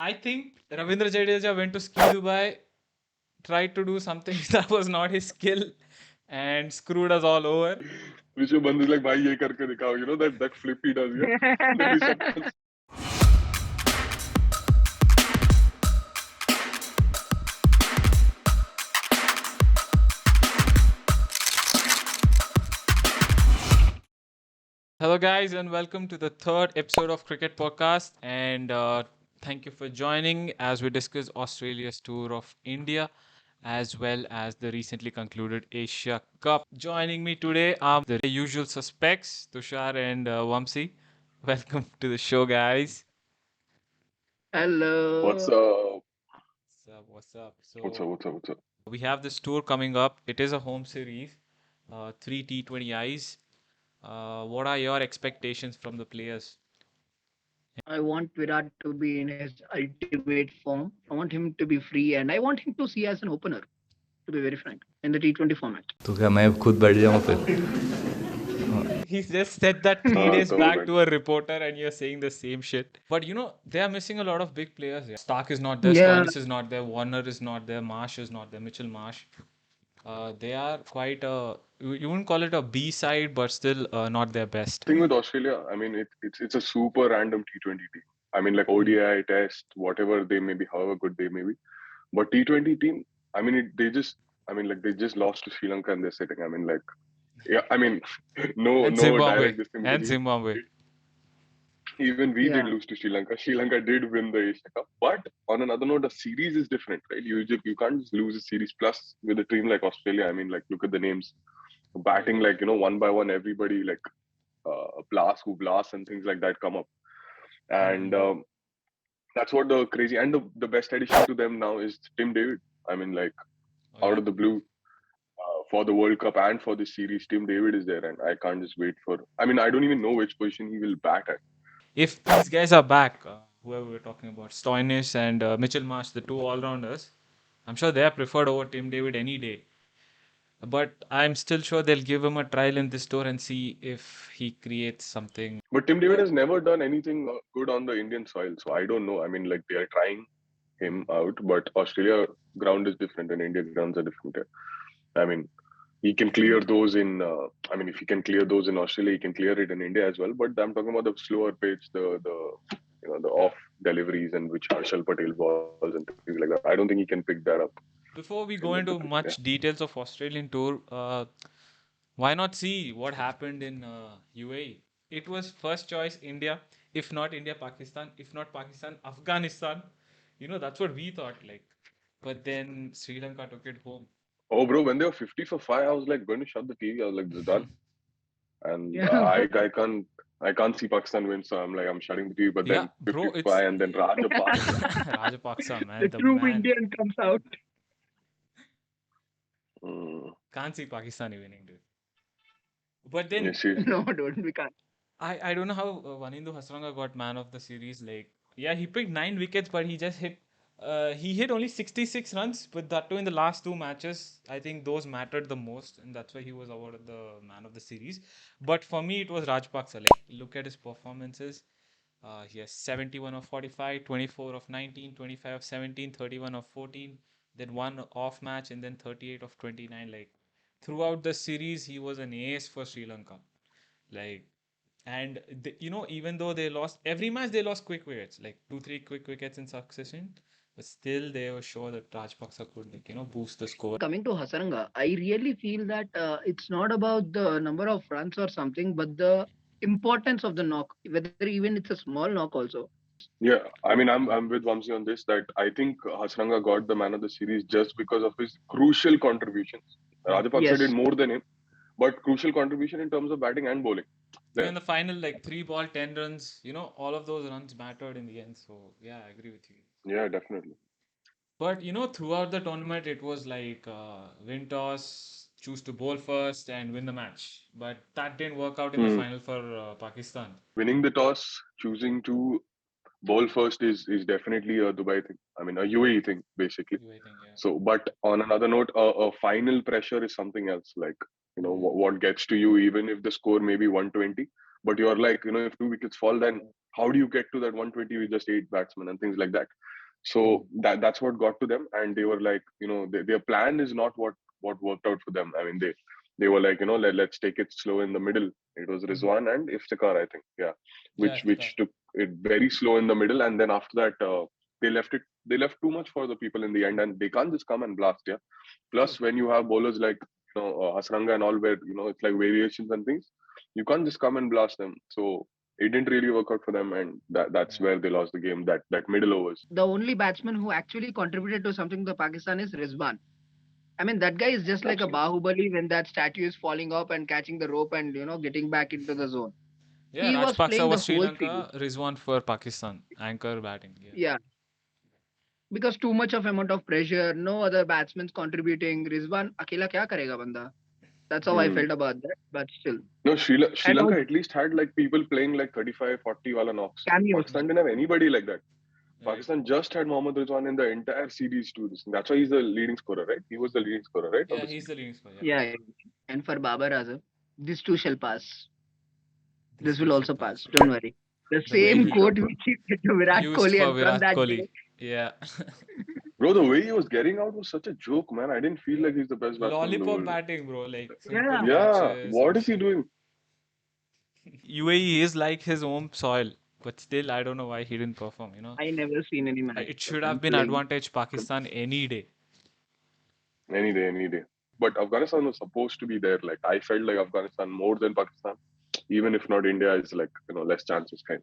I think Ravindra Jadeja went to Ski Dubai, tried to do something that was not his skill, and screwed us all over. Rishabh Pant is like, bhai, ye karke dikhao. You know that flip he does, yeah? Then Rishabh Pant. Hello, guys, and welcome to the third episode of Cricket Podcast. And thank you for joining as we discuss Australia's tour of India, as well as the recently concluded Asia Cup. Joining me today are the usual suspects, Tushar and Vamsi. Welcome to the show, guys. Hello. What's up? What's up? What's up? We have this tour coming up. It is a home series, three T20Is. What are your expectations from the players? I want Virat to be in his ultimate form. I want him to be free and I want him to see as an opener, to be very frank, in the T20 format. तो क्या मैं खुद बैठ जाऊँ फिर He just said that 3 days totally. back to a reporter, and you're saying the same shit. But you know, they are missing a lot of big players here. Stark is not there, Yeah. Stoinis is not there, Warner is not there, Marsh is not there, Mitchell Marsh. They are quite you wouldn't call it a B side, but still not their best. Thing with Australia, I mean, it's a super random T20 team. I mean, like ODI, Test, whatever they may be, however good they may be. But T20 team, I mean, they just lost to Sri Lanka and they're sitting. I mean, like, yeah, I mean, no And direct Zimbabwe. this thing. And Zimbabwe. Even we Yeah. did lose to Sri Lanka. Sri Lanka did win the Asia Cup. But on another note, a series is different, right? You can't just lose a series. Plus, with a team like Australia, I mean, like, look at the names. Batting, like, one by one, everybody, like, Blas, who Blas and things like that come up. And that's what the crazy... And the best addition to them now is Tim David. I mean, like, out of the blue, for the World Cup and for this series, Tim David is there. And I can't just wait for... I mean, I don't even know which position he will bat at. If these guys are back, whoever we're talking about, Stoinis and Mitchell Marsh, the two all-rounders, I'm sure they are preferred over Tim David any day. But I'm still sure they'll give him a trial in this tour and see if he creates something. But Tim David has never done anything good on the Indian soil. So I don't know. I mean, like, they are trying him out. But Australia ground is different and India grounds are different. I mean, he can clear those in... I mean, if he can clear those in Australia, he can clear it in India as well. But I'm talking about the slower pitch, the off deliveries and which Harshal Patel balls and things like that. I don't think he can pick that up. Before we go into much details of Australian tour, why not see what happened in UAE? It was first choice India, if not India, Pakistan, if not Pakistan, Afghanistan. You know, that's what we thought, like. But then Sri Lanka took it home. Oh, bro, when they were 50 for 5, I was like going to shut the TV. I was like, this is done. And Yeah. I can't see Pakistan win, so I'm shutting the TV. But Yeah, then bro, 55 and then Rajapaksa. Rajapaksa, man. The true man. Indian comes out. Can't see Pakistani winning, dude. But then Yes, yes. No, dude, we can't. I don't know how Wanindu Hasaranga got man of the series. Like, yeah, he picked 9 wickets, but he just hit. He hit only 66 runs, but that too in the last 2 matches. I think those mattered the most, and that's why he was awarded the man of the series. But for me, it was Rajapaksa. Like, look at his performances. He has 71 of 45, 24 of 19, 25 of 17, 31 of 14, then 1 off match, and then 38 of 29. Like, throughout the series, he was an ace for Sri Lanka. Like, and even though they lost every match, they lost quick wickets, like 2-3 quick wickets in succession. But still, they were sure that Rajapaksa could, boost the score. Coming to Hasaranga, I really feel that it's not about the number of runs or something, but the importance of the knock, whether even it's a small knock also. Yeah, I mean, I'm with Vamsi on this, that I think Hasaranga got the man of the series just because of his crucial contributions. Rajapaksa Yes. did more than him, but crucial contribution in terms of batting and bowling. In the final, like 3 ball, 10 runs, all of those runs mattered in the end. So, yeah, I agree with you. Yeah, definitely. But, throughout the tournament, it was like win toss, choose to bowl first, and win the match. But that didn't work out in the final for Pakistan. Winning the toss, choosing to bowl first is definitely a Dubai thing. I mean, a UAE thing, basically. UAE thing, yeah. So, but on another note, a final pressure is something else. Like, what gets to you, even if the score may be 120, but you're like, if 2 wickets fall, then how do you get to that 120 with just 8 batsmen and things like that? So that's what got to them, and they were like, their plan is not what worked out for them. I mean, they were like, let's take it slow in the middle. It was Rizwan and Iftikhar, I think, yeah, Yeah, which took it very slow in the middle, and then after that, they left too much for the people in the end, and they can't just come and blast, yeah. Plus, when you have bowlers like Hasaranga and all, where it's like variations and things, you can't just come and blast them. So it didn't really work out for them, and that's where they lost the game. That middle overs. The only batsman who actually contributed to something to Pakistan is Rizwan. I mean, that guy is just like a Bahubali when that statue is falling off and catching the rope and getting back into the zone. Yeah, He was Rajapaksa playing the was Sri whole series. Lanka, Rizwan for Pakistan, anchor batting. Yeah. Yeah, because too much of amount of pressure, no other batsmen contributing. Rizwan akela kya karega banda? That's how I felt about that. But still, No, Sri and Lanka at least had like people playing like 35, 40 wala knocks. cameos. Pakistan didn't have anybody like that. Right. Pakistan just had Mohammad Rizwan in the entire series too. That's why he's the leading scorer, right? He was the leading scorer, right? Yeah, he's the leading scorer. Yeah, and for Babar Azam, this too shall pass. This too will shall also pass. Don't worry. The same way- quote which he said to Virat Used Kohli, for and from Virat that Kohli. day, Yeah. Bro, the way he was getting out was such a joke, man. I didn't feel like he's the best batsman in the Lollipop world. batting, bro. Like Yeah. simple Yeah, catches what and is he shit. doing? UAE is like his home soil, but still, I don't know why he didn't perform. I never seen any match. It should have been advantage Pakistan any day. Any day. But Afghanistan was supposed to be there. Like I felt like Afghanistan more than Pakistan, even if not India is like less chances kind.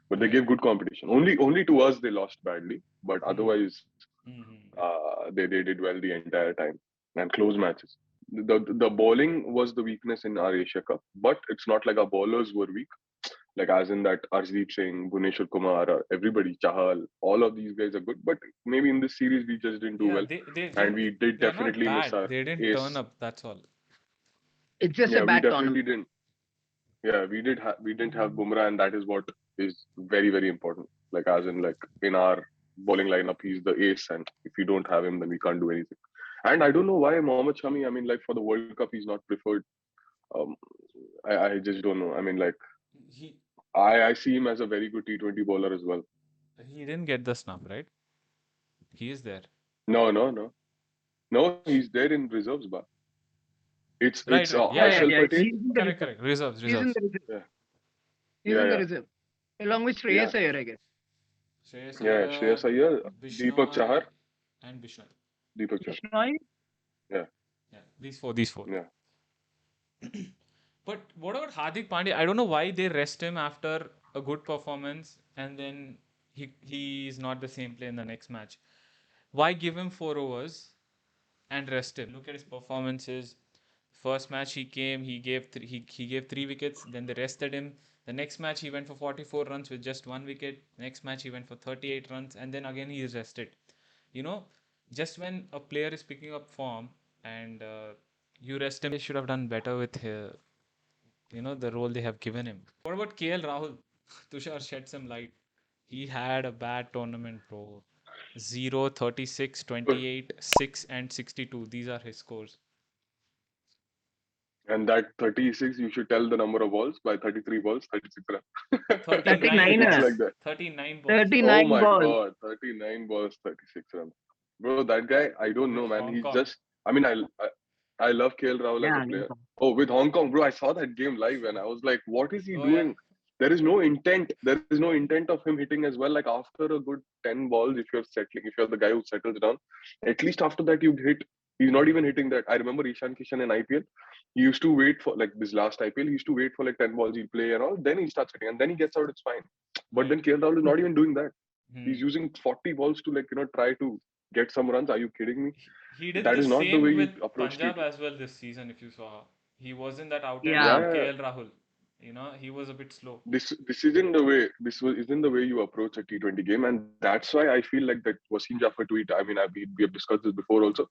But they gave good competition. Only to us they lost badly, but otherwise they did well the entire time and close matches. The bowling was the weakness in our Asia Cup, but it's not like our bowlers were weak. Like as in that Arshdeep Singh, Bhuneshwar Kumar, everybody, Chahal, all of these guys are good. But maybe in this series we just didn't do well, and we did they're definitely not miss bad. our They didn't ace. turn up. That's all. It's just Yeah, a we bad definitely tournament. didn't. Yeah, we didn't have Bumrah, and that is what is very, very important. Like as in like in our bowling lineup, he's the ace, and if you don't have him, then we can't do anything. And I don't know why Mohammad Shami. I mean, like for the World Cup, he's not preferred. Um, I just don't know. I mean, like He I see him as a very good T20 bowler as well. he didn't get the snub, right? He is there. No, he's there in reserves, but it's Right. Harshal Patel. He's in the Correct. Reserves. He's in Reserves. the reserve. Yeah. He's in the Yeah. reserve. Along with Shreyas Iyer, I guess. Shreyas Iyer, Deepak Chahar, and Bishnoi. Deepak Chahar. Bishnoi? Yeah, these four. Yeah. But what about Hardik Pandya? I don't know why they rest him after a good performance and then he is not the same play in the next match. Why give him 4 overs and rest him? Look at his performances. First match he came, he gave he gave 3 wickets. Then they rested him. The next match he went for 44 runs with just 1 wicket. Next match he went for 38 runs and then again he is rested. Just when a player is picking up form and you rest him, they should have done better with the role they have given him. What about KL Rahul? Tushar shed some light. He had a bad tournament, bro. 0, 36, 28, 6 and 62. These are his scores. And that 36, you should tell the number of balls by 33 balls, 36 runs. 39 It's like that. 39 balls. 39 Oh my balls. god, 39 balls, 36 runs. Bro, that guy, I don't know, man. Hong He's Kong. just, I mean, I love KL Rahul as a player. Oh, with Hong Kong, bro, I saw that game live and I was like, what is he doing? Yeah. There is no intent. There is no intent of him hitting as well. Like after a good 10 balls, if you're the guy who settles down, at least after that you hit. He's not even hitting that. I remember Ishan Kishan in IPL. He used to wait for like this last IPL. He used to wait for like 10 balls he'll play and all. Then he starts hitting and then he gets out. It's fine. But then KL Rahul is not even doing that. He's using 40 balls to try to get some runs. Are you kidding me? He did That the is not the same way you with approach Punjab T20. as well this season. If you saw, he wasn't that out Yeah. and KL Rahul. He was a bit slow. This isn't the way. Isn't the way you approach a T20 game, and that's why I feel like that Wasim Jaffer tweet. I mean, we have discussed this before also.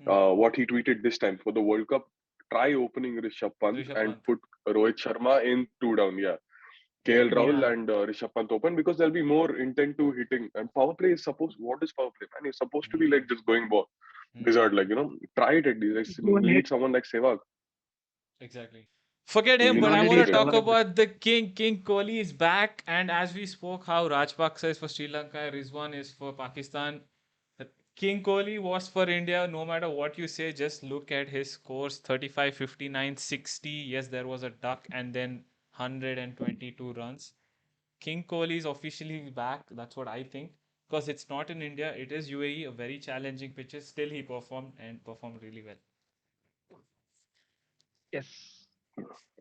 What he tweeted this time for the World Cup: try opening Rishabh Pant and put Rohit Sharma in 2 down. Yeah, KL Rahul and Rishabh Pant open because there'll be more intent to hitting. And power play is supposed. What is power play, man? It's supposed to be like just going ball, bizarre. Try it at least. You need someone like Sehwag. Exactly. Forget him, You but know, I he want to did it. talk about the king. King Kohli is back, and as we spoke, how Rajapaksa is for Sri Lanka, Rizwan is for Pakistan. King Kohli was for India. No matter what you say, just look at his scores: 35, 59, 60. Yes, there was a duck, and then 122 runs. King Kohli is officially back. That's what I think. Because it's not in India, it is UAE, a very challenging pitches. Still, he performed and performed really well. Yes.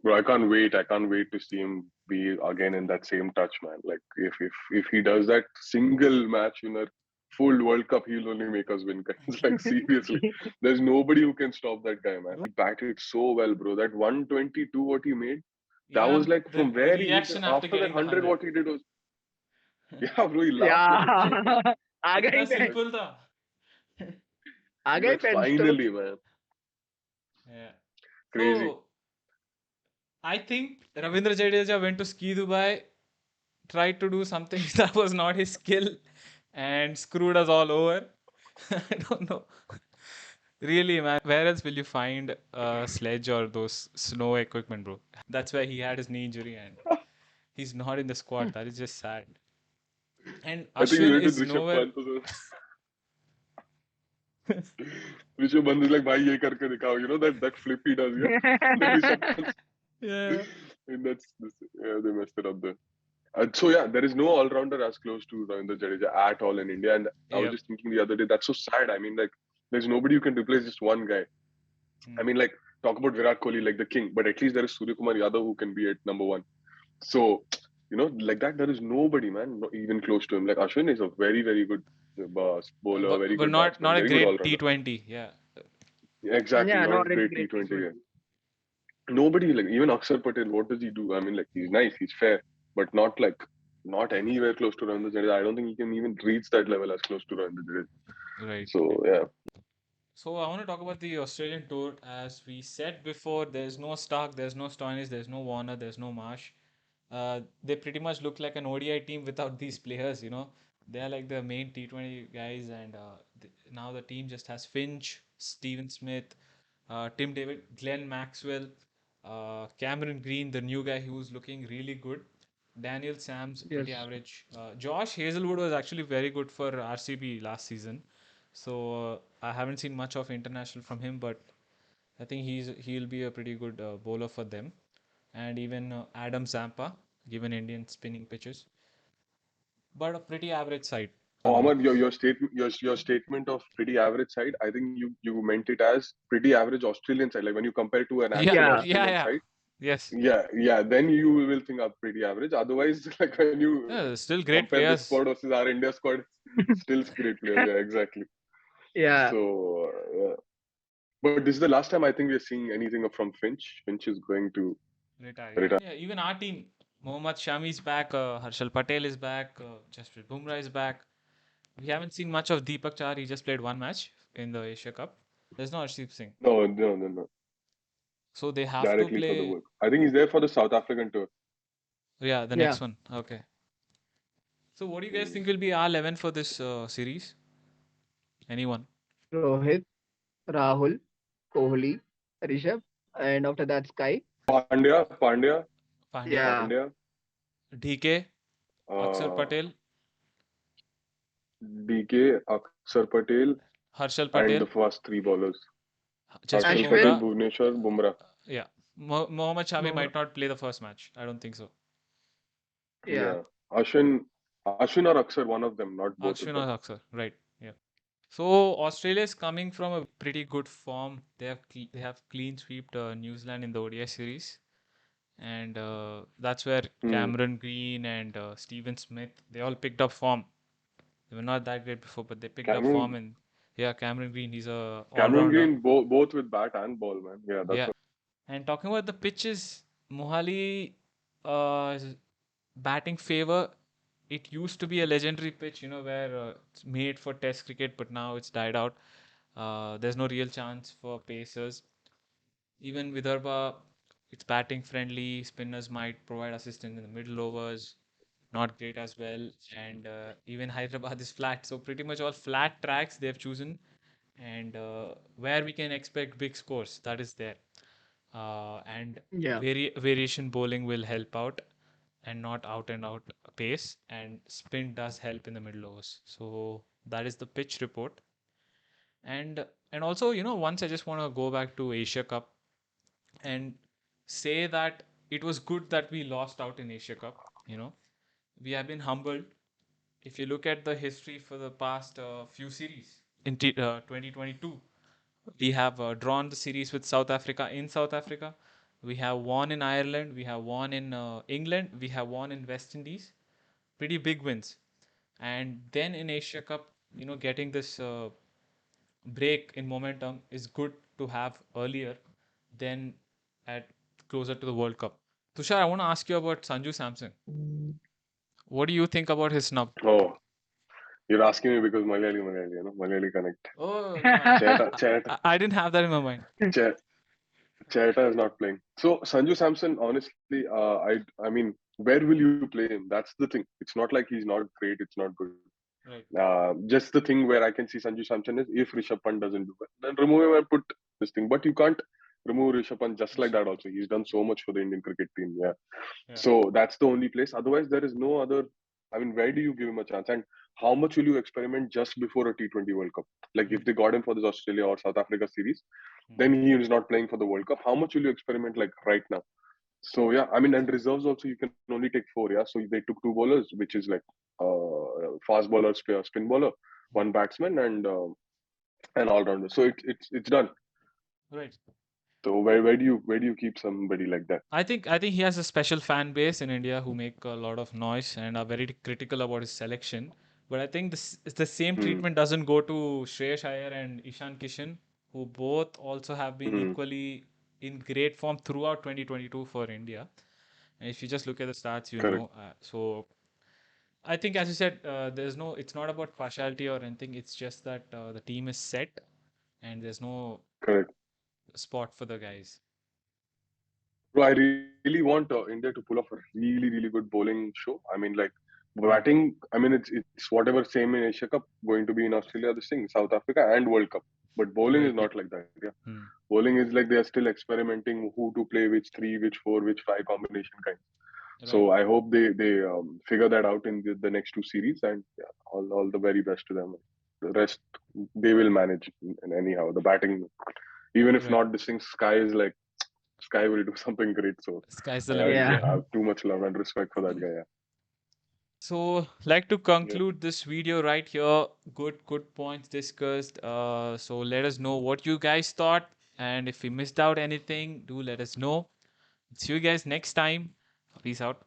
Bro, I can't wait. I can't wait to see him be again in that same touch, man. Like if he does that single match winner, full World Cup, he'll only make us win. Guys. Like seriously, there's nobody who can stop that guy, man. He batted so well, bro. That 122 what he made, that Yeah, was like the from where he hit. reaction after After that getting the 100, 100. what he did was, yeah, bro. He laughed like a Yeah. kid, man. आ गई इतना मैं simple था. आ He's गई like, pen store finally, man. Yeah. Crazy. So I think Ravindra Jadeja went to ski Dubai, tried to do something that was not his skill, and screwed us all over. I don't know. Really, man. Where else will you find a sledge or those snow equipment, bro? That's why he had his knee injury and he's not in the squad. That is just sad. And I think he Ashwin went with is Rishabh nowhere. Pant. Rishabh Pant is like, bhai, ye karke dikhao. You know that flip he does, yeah? The Rishabh Pant. Yeah. And yeah, they messed it up there. So yeah, there is no all-rounder as close to Ravindra Jadeja at all in India. And I was Yep. just thinking the other day, that's so sad. I mean, like, there's nobody who can replace just one guy. I mean, like, talk about Virat Kohli, like the king, but at least there is Surya Kumar Yadav who can be at number one. So, you know, like that, there is nobody, man, not even close to him. Like Ashwin is a very, very good bowler, very But good not batsman, a very good great all-rounder. T20. Yeah. Exactly, Yeah, not not a really great great T20 guy. T20. Nobody, like even Akshar Patel, what does he do? I mean, like he's nice, he's fair, but not anywhere close to Ravindra Jadeja. I don't think he can even reach that level as close to Ravindra Jadeja. Right. So yeah, So I want to talk about the Australian tour. As we said before, there's no Stark, there's no Stoinis, there's no Warner, there's no Marsh. They pretty much look like an ODI team without these players. They are like the main T20 guys, and now the team just has Finch, Steven Smith, Tim David, Glenn Maxwell, Cameron Green, the new guy who's looking really good. Daniel Sams, pretty Yes. average. Josh Hazelwood was actually very good for RCB last season. So I haven't seen much of international from him, but I think he'll be a pretty good bowler for them. And even Adam Zampa, given Indian spinning pitches, but a pretty average side. Omar, your statement of pretty average side, I think you meant it as pretty average Australian side. Like when you compare to an Yeah, actual Yeah. Australian yeah. side, Yes. yeah, then you will think of pretty average. Otherwise, like when you Still great compare this players. squad versus our India squad, still great players. Yeah, exactly. Yeah. So, but this is the last time I think we're seeing anything from Finch. Finch is going to Retire. retire. Yeah, even our team, Mohammad Shami is back, Harshal Patel is back, Jasprit Bumrah is back. We haven't seen much of Deepak Char. He just played one match in the Asia Cup. There's no Arshdeep Singh. No. So they have to Directly for the play. work. I think he's there for the South African tour. Yeah, the Yeah. next one. Okay. So what do you guys think will be our 11 for this series? Anyone? Rohit, Rahul, Kohli, Rishabh, and after that Sky. Pandya, Pandya, Yeah. Pandya, DK, Akshar uh, Patel, DK, Akshar Patel, Harshal and the Patel, first three bowlers. Jasprit Harshal Patel, Ashwin. Bumrah. Bhuvneshwar, Bumrah. Yeah. Mohammad Shami Bumrah. might not play the first match. I don't think so. Yeah. Yeah. Ashwin or Akshar, one of them, not both of Akshwin them. or Akshar. Right. Yeah. So Australia is coming from a pretty good form. They have clean swept New Zealand in the ODI series, and that's where Cameron Green and Steven Smith, they all picked up form. They were not that great before, but they picked up form. And yeah, Cameron Green, he's a all Cameron rounder. Green, both with bat and ball, man. Yeah, that's Yeah. And talking about the pitches, Mohali batting favor. It used to be a legendary pitch, where it's made for Test cricket, but now it's died out. There's no real chance for pacers. Even Vidarbha, it's batting friendly. Spinners might provide assistance in the middle overs. Not great as well. And even Hyderabad is flat. So pretty much all flat tracks they've chosen. And where we can expect big scores, that is there. and Yeah. variation bowling will help out and not out and out pace, and spin does help in the middle overs. So that is the pitch report. And also, once I just want to go back to Asia Cup and say that it was good that we lost out in Asia Cup. We have been humbled. If you look at the history for the past few series in 2022, we have drawn the series with South Africa in South Africa. We have won in Ireland. We have won in England. We have won in West Indies. Pretty big wins. And then in Asia Cup, getting this break in momentum is good to have earlier than at closer to the World Cup. Tushar, I want to ask you about Sanju Samson. What do you think about his snub? Oh, you're asking me because Malayali connect. Oh, I didn't have that in my mind. Cheta is not playing. So Sanju Samson, honestly, I mean, where will you play him? That's the thing. It's not like he's not great. It's not good. Right. Just the thing where I can see Sanju Samson is if Rishabh Pant doesn't do well, then remove him and put this thing. But you can't remove Rishabh Pant just like that. Also, he's done so much for the Indian cricket team. Yeah. So that's the only place. Otherwise, there is no other. I mean, where do you give him a chance? And how much will you experiment just before a T20 World Cup? Like if they got him for this Australia or South Africa series, then he is not playing for the World Cup. How much will you experiment like right now? So yeah, I mean, and reserves also you can only take 4. Yeah, so they took 2 bowlers, which is like fast bowler, spin bowler, 1 batsman, and an all rounder. So it's done. Right. So where do you keep somebody like that? I think he has a special fan base in India who make a lot of noise and are very critical about his selection. But I think the same treatment doesn't go to Shreyash Iyer and Ishan Kishan, who both also have been equally in great form throughout 2022 for India. And if you just look at the stats, Correct. So I think, as you said, it's not about partiality or anything. It's just that the team is set and there's no Correct. spot for the guys. Bro, I really want India to pull off a really good bowling show. I mean, like batting. I mean, it's whatever same in Asia Cup going to be in Australia, this thing, South Africa, and World Cup. But bowling is Right. not like that. Yeah, bowling is like they are still experimenting who to play, which 3, which 4, which 5 combination kind. So I hope they figure that out in the next 2 series, and yeah, all the very best to them. The rest they will manage. And anyhow, the batting, even if Right. not this thing, Sky will do something great. So Sky's the I, limit. Yeah. I have too much love and respect for that guy. Yeah. So, like to conclude this video right here. Good points discussed. So let us know what you guys thought, and if we missed out anything, do let us know. See you guys next time. Peace out.